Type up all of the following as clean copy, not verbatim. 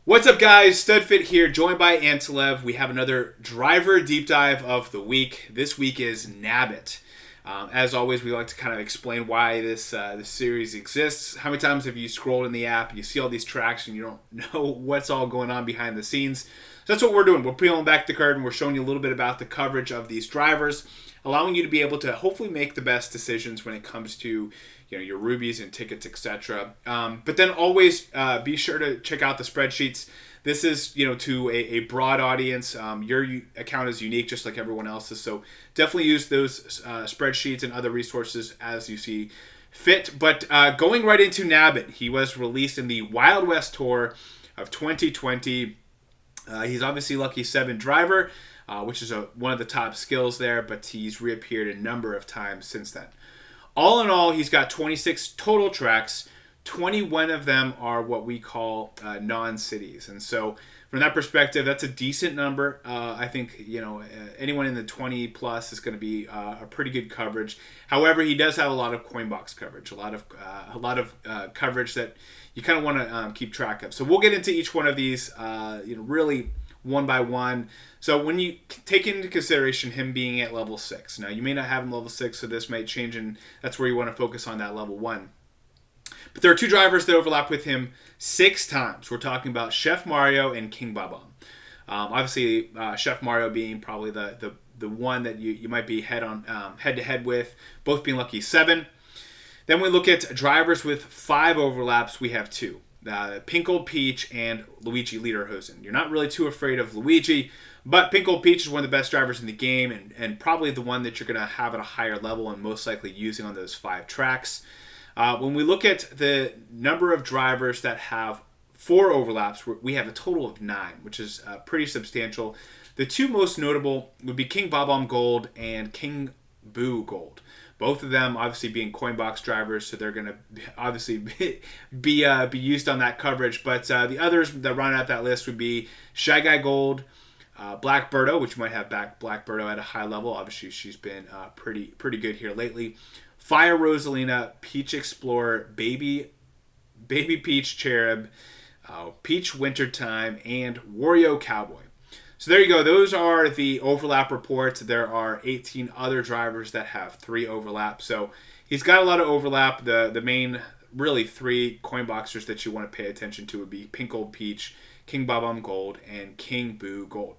What's up, guys? Studfit here, joined by Antilev. We have another driver deep dive of the week. This week is Nabbit. As always, we like to kind of explain why this series exists. How many times have you scrolled in the app, you see all these tracks, and you don't know what's all going on behind the scenes? So that's what we're doing. We're peeling back the curtain. We're showing you a little bit about the coverage of these drivers, allowing you to be able to hopefully make the best decisions when it comes to your rubies and tickets, etc. But then always be sure to check out the spreadsheets. This is to a broad audience. Your account is unique, just like everyone else's. So definitely use those spreadsheets and other resources as you see fit. But going right into Nabbit, he was released in the Wild West Tour of 2020. He's obviously Lucky 7 driver, which is one of the top skills there, but he's reappeared a number of times since then. All in all, he's got 26 total tracks. 21 of them are what we call non-cities. And so from that perspective, that's a decent number. I think, anyone in the 20 plus is going to be a pretty good coverage. However, he does have a lot of coin box coverage, a lot of coverage that you kind of want to keep track of. So we'll get into each one of these, really one by one. So when you take into consideration him being at level 6, now you may not have him level 6, so this might change, and that's where you want to focus on that level 1. But there are two drivers that overlap with him 6 times. We're talking about Chef Mario and King Baba. Obviously, Chef Mario being probably the one that you might be head to head with, both being Lucky 7. Then we look at drivers with 5 overlaps. We have 2. Pinkle Peach and Luigi Lederhosen. You're not really too afraid of Luigi, but Pinkle Peach is one of the best drivers in the game, and probably the one that you're going to have at a higher level and most likely using on those 5 tracks. When we look at the number of drivers that have 4 overlaps, we have a total of 9, which is pretty substantial. The 2 most notable would be King Bob-omb Gold and King Boo Gold. Both of them obviously being coin box drivers, so they're going to obviously be used on that coverage. But the others that run out that list would be Shy Guy Gold, Black Birdo, which might have Black Birdo at a high level. Obviously, she's been pretty good here lately. Fire Rosalina, Peach Explorer, Baby Peach Cherub, Peach Wintertime, and Wario Cowboy. So there you go. Those are the overlap reports. There are 18 other drivers that have 3 overlaps. So he's got a lot of overlap. The main, really 3 coin boxers that you want to pay attention to would be Pinkle Peach, King Bob-omb Gold, and King Boo Gold.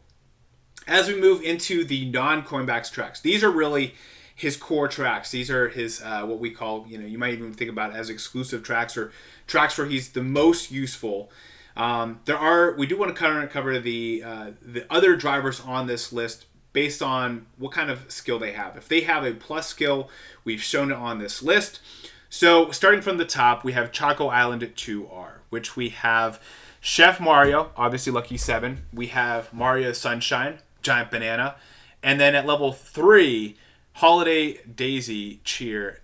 As we move into the non-coinbacks tracks, these are really his core tracks. These are his what we call, you might even think about as exclusive tracks or tracks where he's the most useful. We do want to cover the other drivers on this list based on what kind of skill they have. If they have a plus skill, we've shown it on this list. So starting from the top, we have Choco Island 2R, which we have Chef Mario, obviously Lucky 7. We have Mario Sunshine, Giant Banana. And then at level 3, Holiday Daisy Cheer.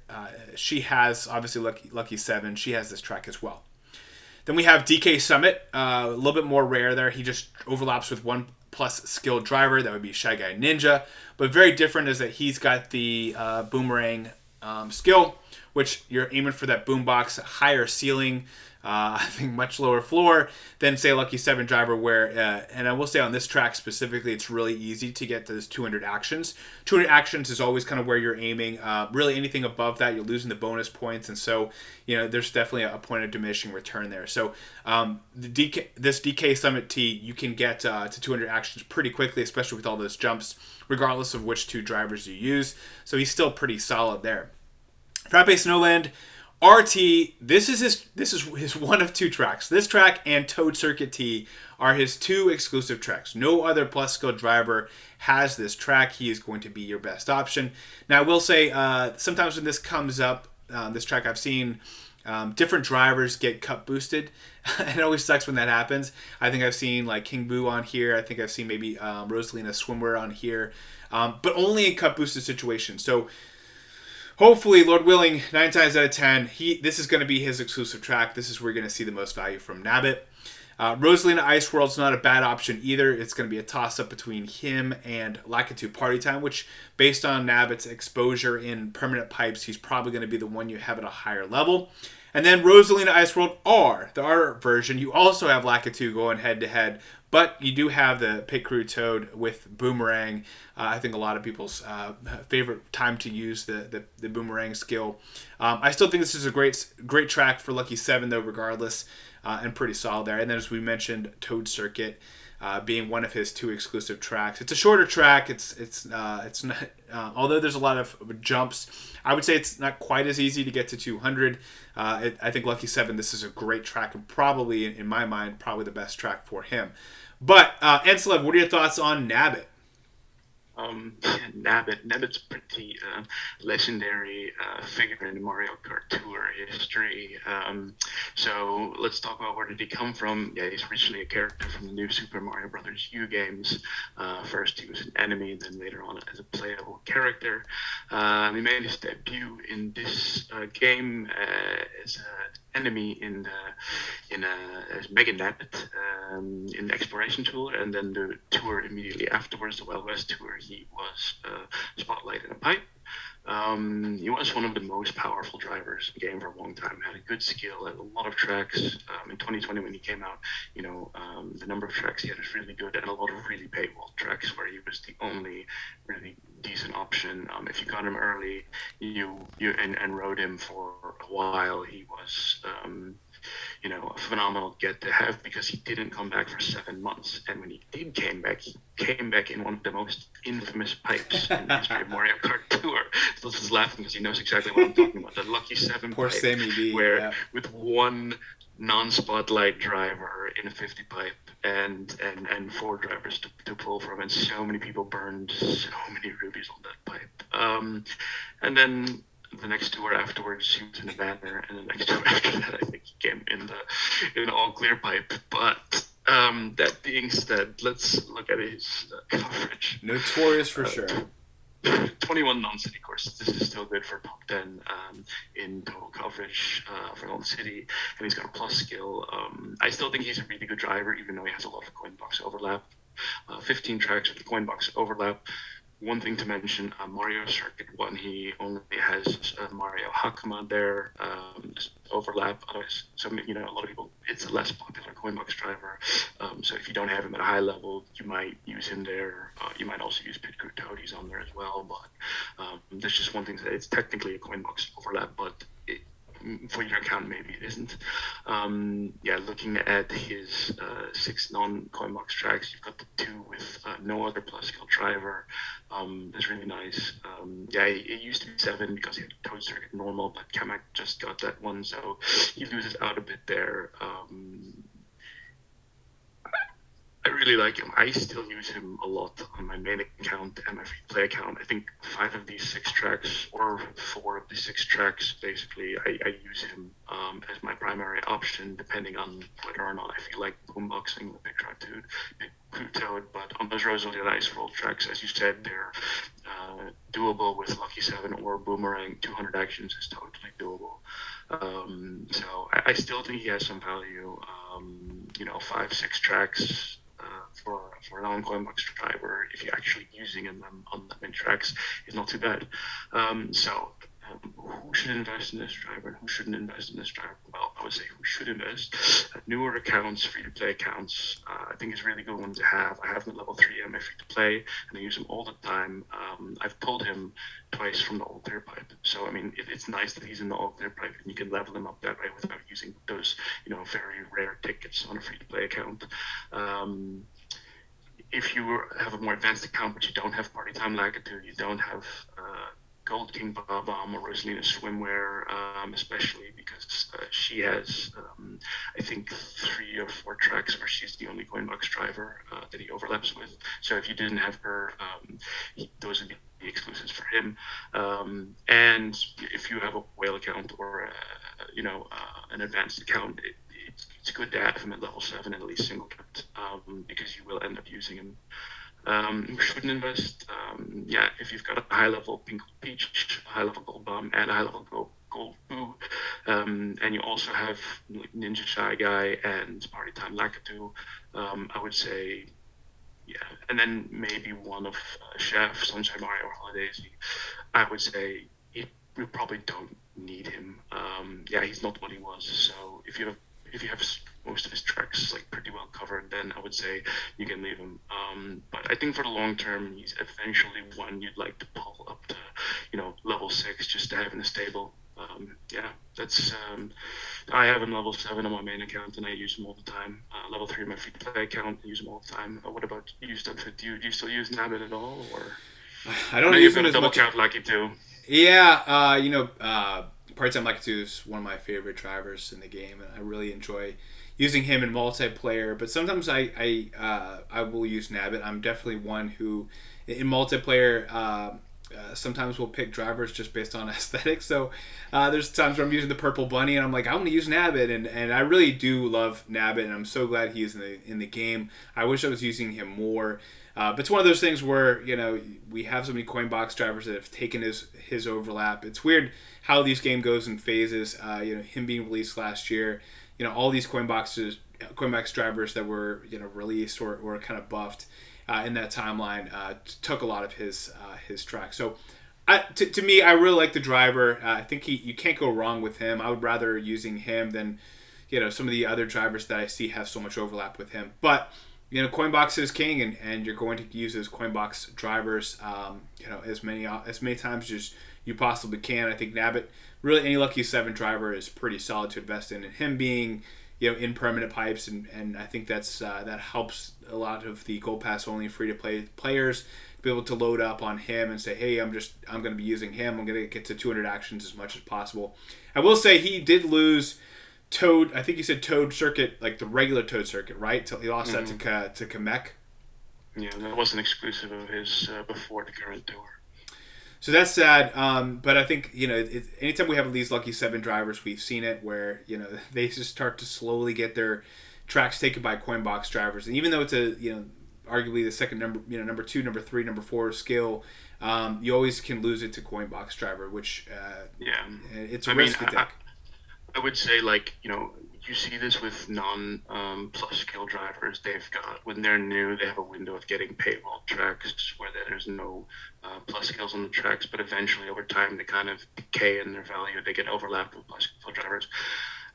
She has, obviously Lucky 7. She has this track as well. Then we have DK Summit, a little bit more rare there. He just overlaps with 1 plus skilled driver. That would be Shy Guy Ninja. But very different is that he's got the boomerang skill, which you're aiming for that boombox, higher ceiling, I think much lower floor than, say, Lucky 7 driver, where, and I will say on this track specifically, it's really easy to get those 200 actions. 200 actions is always kind of where you're aiming. Really anything above that, you're losing the bonus points, and so, there's definitely a point of diminishing return there. So this DK Summit T, you can get to 200 actions pretty quickly, especially with all those jumps, regardless of which 2 drivers you use. So he's still pretty solid there. Frappe Snowland RT, this is his one of 2 tracks. This track and Toad Circuit T are his 2 exclusive tracks. No other plus skill driver has this track. He is going to be your best option. Now I will say, sometimes when this comes up, this track I've seen different drivers get cup boosted. It always sucks when that happens. I think I've seen like King Boo on here. I think I've seen maybe Rosalina Swimwear on here, but only in cup boosted situations. So hopefully, Lord willing, 9 times out of 10, this is going to be his exclusive track. This is where you're going to see the most value from Nabbit. Rosalina Ice World's not a bad option either. It's going to be a toss-up between him and Lakitu Party Time, which, based on Nabbit's exposure in permanent pipes, he's probably going to be the one you have at a higher level. And then Rosalina Ice World R, the R version, you also have Lakitu going head to head, but you do have the Pit Crew Toad with Boomerang. I think a lot of people's favorite time to use the Boomerang skill. I still think this is a great track for Lucky 7, though, regardless, and pretty solid there. And then, as we mentioned, Toad Circuit. Being one of his 2 exclusive tracks. It's a shorter track. It's not although there's a lot of jumps. I would say it's not quite as easy to get to 200. I think Lucky 7, this is a great track and probably, in my mind, probably the best track for him. But Anselev, what are your thoughts on Nabbit? Nabbit's a pretty legendary figure in the Mario Kart Tour history. So let's talk about where did he come from. Yeah, he's originally a character from the new Super Mario Brothers U games. First he was an enemy, then later on as a playable character. He made his debut in this game as an enemy as Mega Nabbit in the Exploration Tour, and then the tour immediately afterwards, the Wild West Tour, he was Spotlight in a Pipe. He was one of the most powerful drivers in the game for a long time. Had a good skill, had a lot of tracks. In 2020 when he came out, the number of tracks he had was really good, and a lot of really paywall tracks where he was the only really decent option. If you got him early, and rode him for a while, he was a phenomenal get to have, because he didn't come back for 7 months. And when he came back in one of the most infamous pipes in the history of Mario Kart Tour. Still just laughing because he knows exactly what I'm talking about. The Lucky 7 Poor pipe, Sammy D, where with one non-spotlight driver in a 50 pipe and 4 drivers to pull from, and so many people burned so many rubies on that pipe. And then the next tour afterwards, he was in a banner, and the next tour after that, I think he came in the all clear pipe. But that being said, let's look at his coverage. Notorious for sure. 21 non-city courses. This is still good for top 10 in total coverage for non-city, and he's got a plus skill. I still think he's a really good driver, even though he has a lot of coin box overlap. 15 tracks with the coin box overlap. One thing to mention, Mario Circuit 1, he only has Mario Hakama there, overlap. Otherwise, a lot of people, it's a less popular coin box driver. So if you don't have him at a high level, you might use him there. You might also use Pit Crew Toad, he's on there as well. But there's just one thing that it's technically a coin box overlap, but for your account, maybe it isn't. Looking at his 6 non-coin box tracks, you've got the 2 with no other plus skill driver. That's really nice. It used to be 7 because he had Toad Circuit normal, but Kamak just got that one, so he loses out a bit there. I really like him. I still use him a lot on my main account and my free play account. I think 5 of these 6 tracks, or 4 of the 6 tracks, basically, I use him as my primary option, depending on whether or not I feel like boomboxing the Big Crew Toad. But on those Rosalie and Ice World tracks, as you said, they're doable with Lucky 7 or Boomerang. 200 actions is totally doable. So I still think he has some value. 5-6 tracks for a non-coin box driver, if you're actually using them on that many tracks, is not too bad. Who should invest in this driver and who shouldn't invest in this driver? Well, I would say who should invest. Newer accounts, free-to-play accounts, I think is a really good one to have. I have him at level 3 on my free-to-play, and I use him all the time. I've pulled him twice from the all-clear pipe. So, it's nice that he's in the all-clear pipe, and you can level him up that way without using those, very rare tickets on a free-to-play account. If you have a more advanced account, but you don't have Party Time Lakitu, you don't have Gold King Bob-omb or Rosalina Swimwear, especially because she has, I think, 3 or 4 tracks where she's the only coin box driver that he overlaps with. So if you didn't have her, those would be the exclusives for him. And if you have a whale account or an advanced account, it's good to have him at level 7 at least single cut, because you will end up using him. Who shouldn't invest? If you've got a high level Pink Peach, a high level Gold Bomb, and a high level Gold Boo, and you also have Ninja Shy Guy and Party Time Lakitu, I would say, and then maybe one of Chef, Sunshine Mario, or Holidays. I would say we probably don't need him. Yeah, he's not what he was. So if you have most of his tracks like pretty well covered, then I would say you can leave him. But I think for the long term, he's eventually one you'd like to pull up to, level 6 just to have in the stable. Yeah, that's I have him level 7 on my main account and I use him all the time. Level 3 on my free play account, I use him all the time. What about you, Studfit? Do you still use Nabbit at all, or I I don't know use you've him got a as double much. count lucky too. Yeah, part-time like to is one of my favorite drivers in the game, and I really enjoy using him in multiplayer. But sometimes I will use Nabbit. I'm definitely one who in multiplayer. Sometimes we'll pick drivers just based on aesthetics. So there's times where I'm using the purple bunny, and I'm like, I want to use Nabbit, and I really do love Nabbit, and I'm so glad he's in the game. I wish I was using him more. But it's one of those things where we have so many coin box drivers that have taken his overlap. It's weird how this game goes in phases. Him being released last year, all these coin box drivers that were released or kind of buffed in that timeline took a lot of his track. So to me, I really like the driver. I think you can't go wrong with him. I would rather using him than some of the other drivers that I see have so much overlap with him. But Coinbox is king, and you're going to use those Coinbox drivers, as many times as you possibly can. I think Nabbit, really any Lucky 7 driver is pretty solid to invest in, and him being, in permanent pipes, and I think that helps a lot of the Gold Pass only free to play players to be able to load up on him and say, hey, I'm going to be using him. I'm going to get to 200 actions as much as possible. I will say he did lose Toad, I think you said Toad Circuit, like the regular Toad Circuit, right? So he lost that to Kamek. Yeah, that wasn't exclusive of his before the current tour. So that's sad. But I think anytime we have these Lucky 7 drivers, we've seen it where they just start to slowly get their tracks taken by Coinbox drivers, and even though it's arguably the second number 2, number 3, number 4 skill, you always can lose it to Coinbox driver, which it's a risk to take. I would say, you see this with non-plus skill drivers. They've got, when they're new, they have a window of getting paywall tracks where there's no plus skills on the tracks, but eventually over time they kind of decay in their value. They get overlapped with plus skill drivers.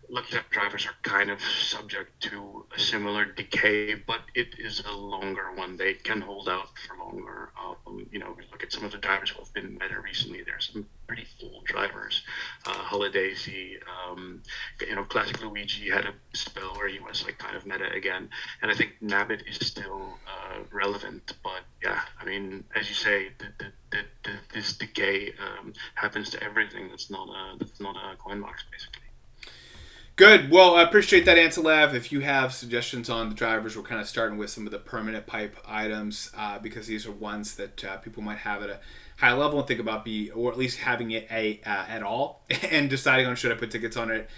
Lucky drivers are kind of subject to a similar decay, but it is a longer one. They can hold out for longer. Look at some of the drivers who have been meta recently. There's some pretty old drivers. Holidaisy, Classic Luigi had a spell where he was kind of meta again, and I think Nabbit is still relevant. But yeah, I mean, as you say, this decay happens to everything that's not a coin box, basically. Good. Well, I appreciate that, Antilev. If you have suggestions on the drivers, we're kind of starting with some of the permanent pipe items because these are ones that people might have at a high level and think about or at least having it at all and deciding on should I put tickets on it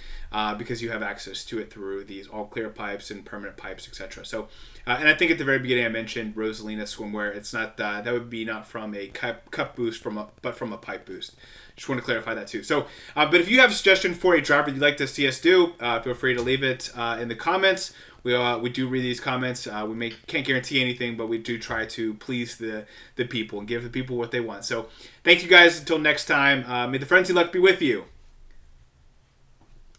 because you have access to it through these all clear pipes and permanent pipes, etc. So, and I think at the very beginning I mentioned Rosalina swimwear. It's not that would be not from a cup boost but from a pipe boost. Just want to clarify that too. So, but if you have a suggestion for a driver you'd like to see us do, feel free to leave it in the comments. We do read these comments. Can't guarantee anything, but we do try to please the people and give the people what they want. So, thank you guys. Until next time, may the frenzy luck be with you.